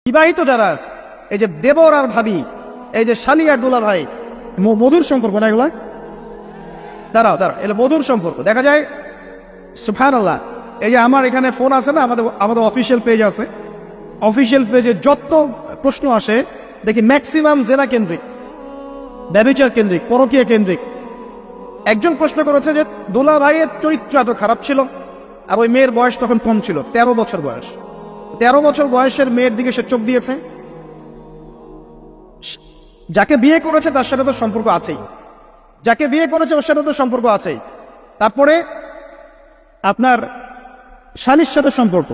বিবাহিত যারা আছে, এই যে দেবর আর ভাবি, এই যে শালি আর দুলা ভাই, মধুর সম্পর্ক না এগুলা? দাঁড়াও, এগুলো মধুর সম্পর্ক। দেখা যায় সুবহানাল্লাহ, এই যে আমার এখানে ফোন আছে না, আমাদের অফিসিয়াল পেজ আছে, অফিসিয়াল পেজে যত প্রশ্ন আসে দেখি ম্যাক্সিমাম জেনা কেন্দ্রিক, ব্যভিচার কেন্দ্রিক, পরকীয়া কেন্দ্রিক। একজন প্রশ্ন করেছে যে দুলা ভাইয়ের চরিত্র এত খারাপ ছিল, আর ওই মেয়ের বয়স তখন কম ছিল, 13 বছর বয়স। 13 বছর বয়সের মেয়ের দিকে সে চোখ দিয়েছে। যাকে বিয়ে করেছে তার সাথে তো সম্পর্ক আছেই, যাকে বিয়ে করেছে ওর সাথে তো সম্পর্ক আছেই। তারপরে আপনার শালীর সাথে সম্পর্ক।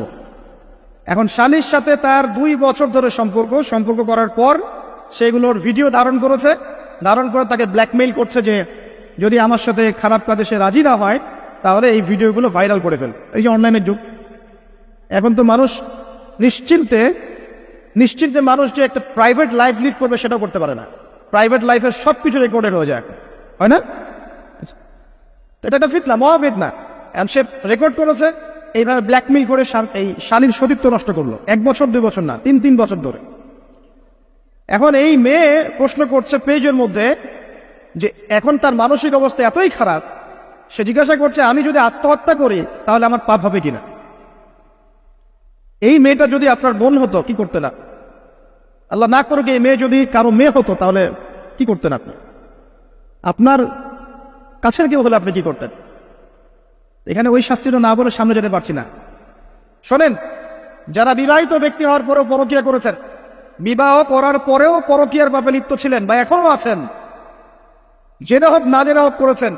এখন শালীর সাথে তার 2 বছর ধরে সম্পর্ক করার পর সেগুলোর ভিডিও ধারণ করেছে, ধারণ করে তাকে ব্ল্যাকমেইল করছে যে যদি আমার সাথে খারাপ কাজে সে রাজি না হয় তাহলে এই ভিডিওগুলো ভাইরাল করে ফেল। এই যে অনলাইনের যুগ, এখন তো মানুষ নিশ্চিন্তে মানুষ যে একটা প্রাইভেট লাইফ লিড করবে সেটাও করতে পারে না। প্রাইভেট লাইফের সবকিছু রেকর্ডেড হয়ে যায়, হয় না? এটা একটা ফিতনা, মহাফিতনা। সে রেকর্ড করেছে, এইভাবে ব্ল্যাকমেইল করে এই শালীর সতীত্ব নষ্ট করলো। 1 বছর 2 বছর না, 3 বছর ধরে। এখন এই মেয়ে প্রশ্ন করছে পেজের মধ্যে যে এখন তার মানসিক অবস্থা এতই খারাপ, সে জিজ্ঞাসা করছে আমি যদি আত্মহত্যা করি তাহলে আমার পাপ হবে কিনা। এই মেয়েটা যদি আপনার বোন হতো কি করতেন আপনি? আল্লাহ না করুক এই মেয়ে যদি কারো মেয়ে হতো তাহলে কি করতেন আপনি? আপনার কাছের কেউ হলে আপনি কি করতেন? এখানে ওই শাস্তিটা না বলে সামনে যেতে পারছি না। শোনেন, যারা বিবাহিত ব্যক্তি হওয়ার পরেও পরকীয়া করেছেন, বিবাহ করার পরেও পরকীয়ার পাপে লিপ্ত ছিলেন বা এখনো আছেন, জেনে হোক না জেনে হোক করেছেন,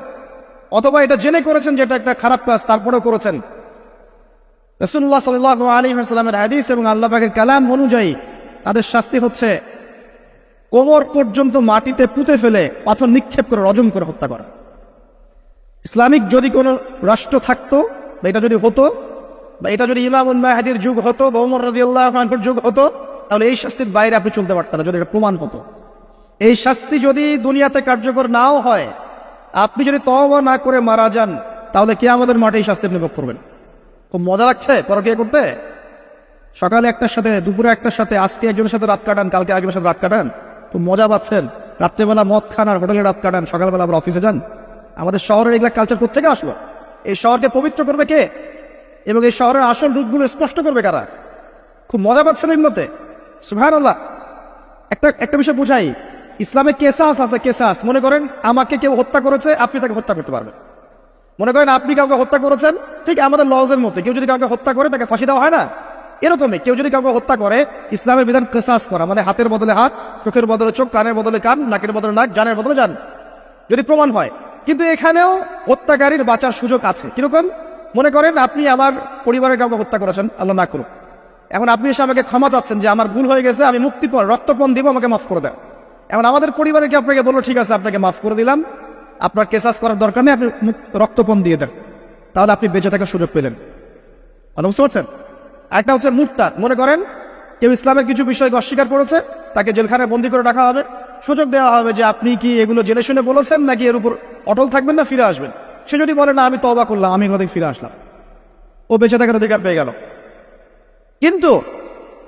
অথবা এটা জেনে করেছেন যেটা একটা খারাপ কাজ তারপরেও করেছেন, রাসূলুল্লাহ সাল্লাল্লাহু আলাইহি ওয়াসাল্লামের হাদিস এবং আল্লাহ পাকের কালাম অনুযায়ী তাদের শাস্তি হচ্ছে কোমর পর্যন্ত মাটিতে পুঁতে ফেলে পাথর নিক্ষেপ করে রজম করে হত্যা করা। ইসলামিক যদি কোনো রাষ্ট্র থাকতো বা এটা যদি হতো, বা এটা যদি ইমামুল মাহদির যুগ হতো বা ওমর রাদিয়াল্লাহু আনহুর যুগ হতো, তাহলে এই শাস্তির বাইরে আপনি চলতে পারতেন না যদি এটা প্রমাণ হতো। এই শাস্তি যদি দুনিয়াতে কার্যকর নাও হয়, আপনি যদি তওবা না করে মারা যান, তাহলে কিয়ামতের মাঠে এই শাস্তি আপনি ভোগ করবেন। খুব মজা লাগছে পরকীয়া করতে। সকালে একটার সাথে, দুপুরে একটার সাথে, আজকে একজনের সাথে রাত কাটান, কালকে আরেকজনের সাথে রাত কাটান, খুব মজা পাচ্ছেন। রাত্রেবেলা মদ খান আর হোটেলে রাত কাটান, সকালবেলা আবার অফিসে যান। আমাদের শহরের এগুলা কালচার কোত্থেকে আসলো? এই শহরকে পবিত্র করবে কে এবং এই শহরের আসল রূপগুলো স্পষ্ট করবে কারা? খুব মজা পাচ্ছেন এগুলোতে। সুবহানাল্লাহ। একটা বিষয় বুঝাই, ইসলামে কেসাস আছে, কেসাস। মনে করেন আমাকে কেউ হত্যা করেছে, আপনি তাকে হত্যা করতে পারবেন। মনে করেন আপনি কাউকে হত্যা করেছেন, ঠিক আমাদের লজের মধ্যে কেউ যদি কাউকে হত্যা করে তাকে ফাঁসি দেওয়া হয় না, এরকমই কেউ যদি কাউকে হত্যা করে, ইসলামের বিধান কেসাস করা, মানে হাতের বদলে হাত, চোখের বদলে চোখ, কানের বদলে কান, নাকের বদলে নাক, জানের বদলে জান, যদি প্রমাণ হয়। কিন্তু এখানেও হত্যাকারীর বাঁচার সুযোগ আছে। কিরকম? মনে করেন আপনি আমার পরিবারের কাউকে হত্যা করেছেন, আল্লাহ না করুক। এখন আপনি এসে আমাকে ক্ষমা চাচ্ছেন যে আমার ভুল হয়ে গেছে, আমি মুক্তিপণ, রক্তপণ দিব, আমাকে মাফ করে দেন। এখন আমাদের পরিবারে কি আপনাকে বললো ঠিক আছে আপনাকে মাফ করে দিলাম, আপনার কেসাস করার দরকার নেই, আপনি রক্তপণ দিয়ে দেন, তাহলে আপনি বেঁচে থাকার সুযোগ পেলেন। বুঝতে পারছেন? একটা হচ্ছে মুরতাদ। মনে করেন কেউ ইসলামের কিছু বিষয়কে অস্বীকার করেছে, তাকে জেলখানায় বন্দী করে রাখা হবে, সুযোগ দেওয়া হবে যে আপনি কি এগুলো জেনে শুনে বলেছেন নাকি এর উপর অটল থাকবেন না ফিরে আসবেন। সে যদি বলে না আমি তওবা করলাম, আমি এগুলো থেকে ফিরে আসলাম, ও বেঁচে থাকার অধিকার পেয়ে গেল। কিন্তু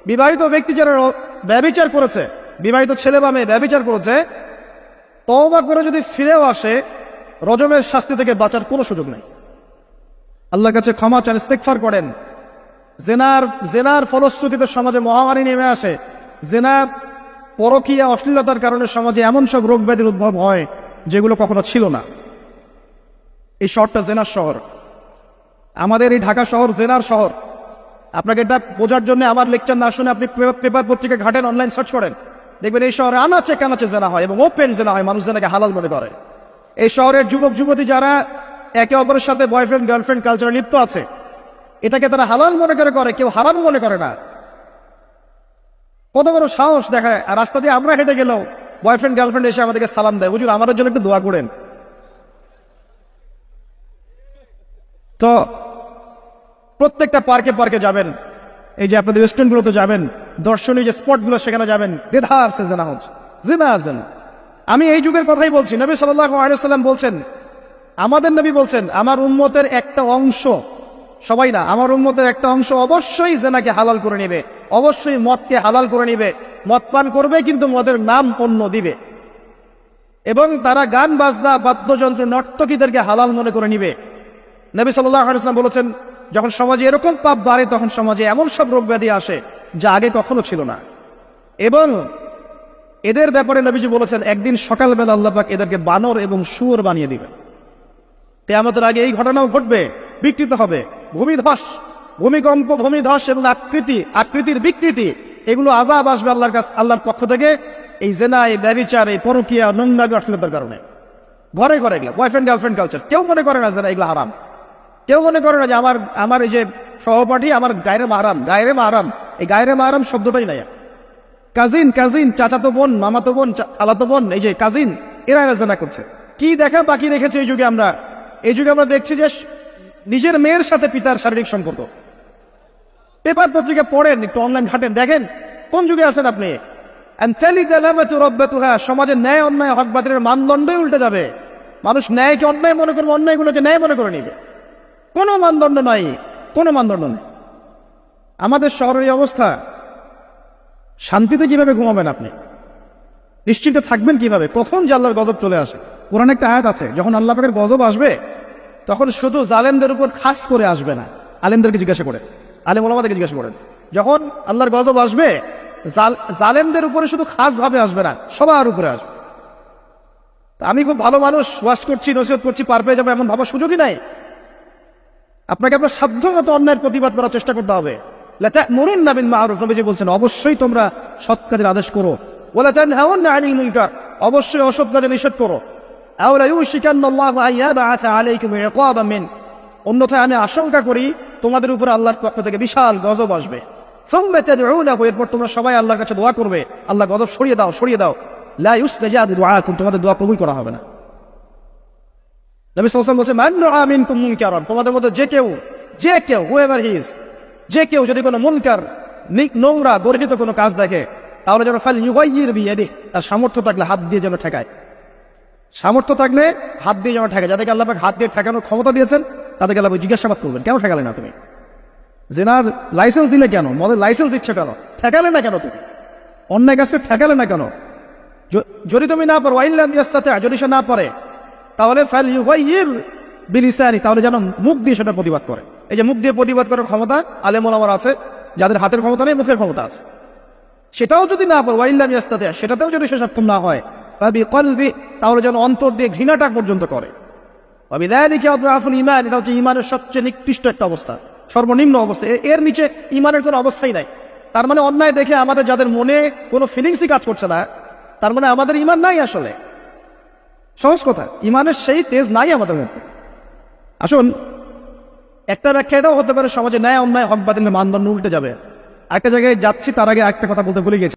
বিবাহিত ব্যক্তি যারা ব্যভিচার করেছে, বিবাহিত ছেলে বা মেয়ে ব্যভিচার করেছে, তওবা করে যদি ফিরেও আসে, রজমের শাস্তি থেকে বাঁচার কোনো সুযোগ নেই। আল্লাহর কাছে ক্ষমা চান, ইস্তেগফার করেন। জেনার ফলশ্রুতিতে সমাজে মহামারী নেমে আসে। জেনা, পরকীয়া, অশ্লীলতার কারণে সমাজে এমন সব রোগ ব্যাধির উদ্ভব হয় যেগুলো কখনো ছিল না। এই শহরটা জেনার শহর, আমাদের এই ঢাকা শহর জেনার শহর। আপনাকে এটা বোঝার জন্য আমার লেকচার না শুনে আপনি পেপার পত্রিকা ঘাটেন, অনলাইন সার্চ করেন, দেখবেন এই শহরে আনাচে কানাচে জেনা হয় এবং ওপেন জেনা হয়, মানুষ জেনাকে হালাল মনে করে। এই শহরের যুবক যুবতী যারা একে অপরের সাথে বয়ফ্রেন্ড গার্লফ্রেন্ড কালচারে লিপ্ত আছে, এটাকে তারা হালাল মনে করে, কেউ হারাম মনে করে না। কত বড় সাহস দেখায়। আর রাস্তা দিয়ে আমরা হেঁটে গেলেও বয়ফ্রেন্ড গার্লফ্রেন্ড এসে আমাদেরকে সালাম দেয়, হুজুর আমাদের জন্য একটু দোয়া করেন। তো প্রত্যেকটা পার্কে যাবেন, এই যে আপনাদের রেস্টুরেন্টগুলোতে যাবেন, দর্শনীয় যে স্পটগুলো সেখানে যাবেন, দেধার সে জেনা হচ্ছে, জেনা আর জেনা। আমি এই যুগের কথাই বলছি। নবী সাল্লাল্লাহু আলাইহি ওয়াসাল্লাম বলছেন, আমাদের নবী বলছেন আমার উম্মতের একটা অংশ, সবাই না, আমার উম্মতের একটা অংশ অবশ্যই জেনাকে হালাল করে নেবে। অবশ্যই মদকে হালাল করে নিবে, মদ পান করবে কিন্তু মদের নাম অন্য দিবে, এবং তারা গান বাজনা বাদ্যযন্ত্র নর্তকীদেরকে হালাল মনে করে নিবে। নবী সাল্লাল্লাহু আলাইহি ওয়াসাল্লাম বলেছেন, যখন সমাজে এরকম পাপ বাড়ে তখন সমাজে এমন সব রোগ ব্যাধি আসে যা আগে কখনো ছিল না। এবং এদের ব্যাপারে নবীজি বলেছেন, একদিন সকালবেলা আল্লাহ পাক এদেরকে বানর এবং শুয়োর বানিয়ে দিবেন। কিয়ামতের আগে এই ঘটনাও ঘটবে, বিকৃত হবে। ভূমিধস, ভূমিকম্প, ভূমিধস এবং আকৃতির বিকৃতি, এগুলো আযাব আসবে আল্লাহর পক্ষ থেকে। এই জেনা, এই ব্যভিচার, এই পরকীয়া, নোংরামি, অশ্লীলতার কারণে ঘরে ঘরে এগুলো বয়ফ্রেন্ড গার্লফ্রেন্ড কালচার। কেউ মনে করে না যেন এগুলো হারাম, কেউ মনে করে না যে আমার এই যে সহপাঠী আমার গায়রে মাহরাম, এই গায়রে মাহরাম শব্দটাই নাই। কাজিন, চাচাতো বোন, মামাতো বোন, খালাতো বোন, এই যে কাজিন, এরা জেনা করছে। কি দেখা বাকি রেখেছে এই যুগে আমরা দেখছি যে নিজের মেয়ের সাথে পিতার শারীরিক সম্পর্ক। পেপার পত্রিকা পড়েন, একটু অনলাইন ঘাটেন, দেখেন কোন যুগে আছেন আপনি। সমাজের ন্যায় অন্যায় হক বাতিলের মানদণ্ডই উল্টে যাবে। মানুষ ন্যায়কে অন্যায় মনে করবে, অন্যায়গুলোকে ন্যায় মনে করে নিবে। কোনো মানদণ্ড নাই। আমাদের শহরের এই অবস্থা, শান্তিতে কিভাবে ঘুমাবেন আপনি? নিশ্চিন্তে থাকবেন কিভাবে? কখন যে আল্লাহর গজব চলে আসে। কোরআনে একটা আয়াত আছে, যখন আল্লাহ পাকের গজব আসবে তখন শুধু জালেমদের উপর খাস করে আসবে না। আলেমদেরকে জিজ্ঞাসা করেন, আলেম ওলামাদেরকে জিজ্ঞাসা করেন, যখন আল্লাহর গজব আসবে জালেমদের উপরে শুধু খাস ভাবে আসবে না, সবার উপরে আসবে। আমি খুব ভালো মানুষ, ওয়াজ করছি, নসিহত করছি, পার পেয়ে যাবো এমন ভাবার সুযোগই নাই। আপনাকে আপনার সাধ্য মতো অন্যায়ের প্রতিবাদ করার চেষ্টা করতে হবে। লাতা'মুরুন্না বিল মা'রুফ, নবীজি বলছেন অবশ্যই তোমরা সৎ কাজের আদেশ করো। ওয়ালা তানহাউন্না আনিল মুনকার, অবশ্যই অসৎ কাজে নিষেধ করো। আও লা ইউশিকান্নাল্লাহু আন ইয়াবআসা আলাইকুম ইকাবাম মিন, অন্যথায় আমি আশঙ্কা করি তোমাদের উপর আল্লাহর পক্ষ থেকে বিশাল গজব আসবে। সুম্মা তাদউনাহু, এরপর তোমরা সবাই আল্লাহর কাছে দোয়া করবে, আল্লাহ গজব সরিয়ে দাও। লা ইউস্তাজাবু দুআকুম, তোমাদের দোয়া কবুল করা হবে না। নবী সাল্লাল্লাহু আলাইহি ওয়াসাল্লাম বলেছেন, মান রাআ মিনকুম মুনকারান, তোমাদের মধ্যে যে কেউ হুয়েভার হি ইজ, যে কেউ যদি কোনো মুনকার, নোংরা, গর্হিত কোনো কাজ দেখে, তাহলে যেন ফাল ইউগাইয়ির বিয়াদিহি, তার সামর্থ্য থাকলে হাত দিয়ে যেন ঠেকায়। সামর্থ্য থাকলে হাত দিয়ে যেন ঠেকায়। যাদেরকে আল্লাহ পাক হাত দিয়ে ঠেকানোর ক্ষমতা দিয়েছেন তাদেরকে আল্লাহ জিজ্ঞাসাবাদ করবেন, কেন ঠেকালে না তুমি? জেনার লাইসেন্স দিলে কেন? মদের লাইসেন্স দিচ্ছে কেন? ঠেকালে না কেন তুমি? অন্যায় কাজকে ঠেকালে না কেন? যদি তুমি না পারো, ওয়াইল্লাম ইয়াস্তাতি, যদি সে না পারে, তাহলে ফাল ইউগাইয়ির বিলিসানি, তাহলে যেন মুখ দিয়ে সেটা প্রতিবাদ করে। এই যে মুখ দিয়ে প্রতিবাদ করার ক্ষমতা আলেম ওলামার আছে, যাদের হাতের ক্ষমতা নেই, মুখের ক্ষমতা আছে। সেটাও যদি না পারে, ওয়াইল্লাম ইয়াস্তাতি, সেটাতেও যদি সে সক্ষম না হয়, ফাবিকলবি, তাহলে যেন অন্তর দিয়ে ঘৃণাটা পর্যন্ত করে। ওয়াবিযালিকা আদআফুল ঈমান, এটা হচ্ছে ঈমানের সবচেয়ে নিকৃষ্ট একটা অবস্থা, সর্বনিম্ন অবস্থা। এর নিচে ঈমানের কোনো অবস্থাই নাই। তার মানে অন্যায় দেখে আমাদের যাদের মনে কোনো ফিলিংসই কাজ করছে না, তার মানে আমাদের ঈমান নাই। আসলে সহজ কথা, ঈমানের সেই তেজ নাই আমাদের মধ্যে। আসুন, একটা ব্যাখ্যা এটাও হতে পারে সমাজে ন্যায় অন্যায় হক বাতিলের মানদণ্ড উল্টে যাবে। একটা জায়গায় যাচ্ছি, তার আগে একটা কথা বলতে ভুলে গেছি।